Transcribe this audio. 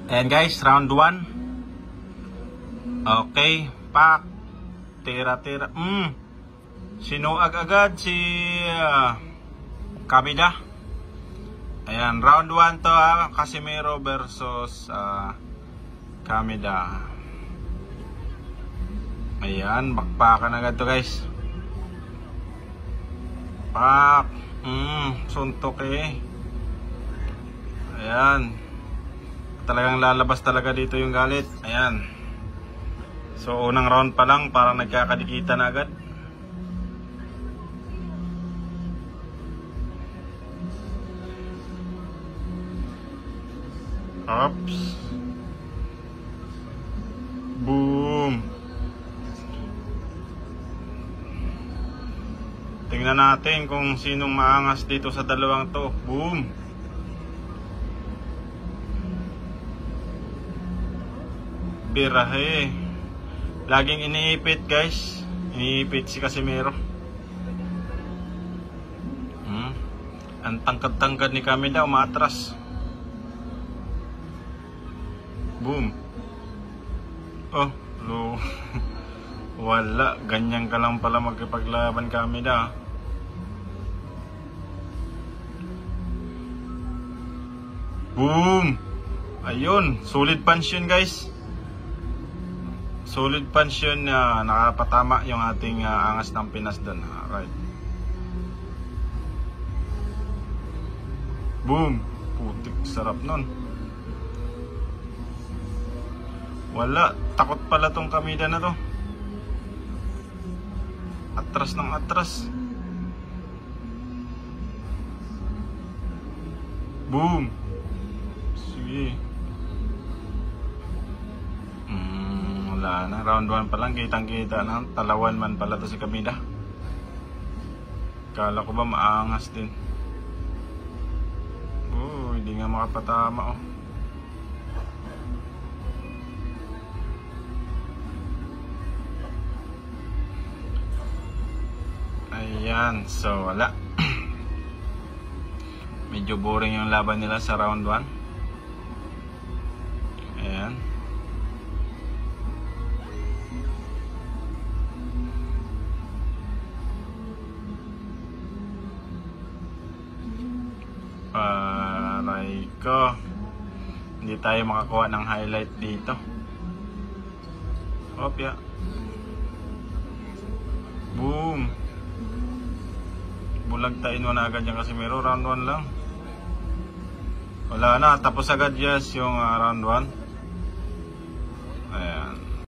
Ayan guys, round 1. Okay, pak. Tira-tira. Sinuag agad si Kamida. Ayan, round 1 to ha. Casimiro versus Kamida. Ayan, bakpakan agad to guys. Pak. Suntok eh. Ayan. Talagang lalabas talaga dito yung galit. Ayan. So unang round pa lang parang nagkakadikita na agad. Oops. Boom. Tingnan natin kung sinong maangas dito sa dalawang to. Boom. Birahe. Laging iniipit guys. Iniipit si Casimiro. Ang tangkad-tangkad ni Kamida umatras. Boom. Oh, low. Wala. Ganyan ka lang pala magkipaglaban Kamida. Boom. Ayun. Solid punch yun guys. Solid punch yun na nakapatama yung ating angas ng Pinas doon. Right. Boom. Putik, sarap nun. Wala. Takot pala tong Kamida na to. Atras ng atras. Boom. Sige. Wala na, round 1 pa lang kitang-kita na talawan man pala to si Kamida. Kala ko ba maangas din. Hindi nga makapatama oh. Ayan, so wala. Medyo boring yung laban nila sa round 1. Ayan. Aray ko. Hindi tayo makakuha ng highlight dito. Opya. Boom. Bulagtain mo na agad yan kasi meron round 1 lang. Wala na, tapos agad yes yung round 1.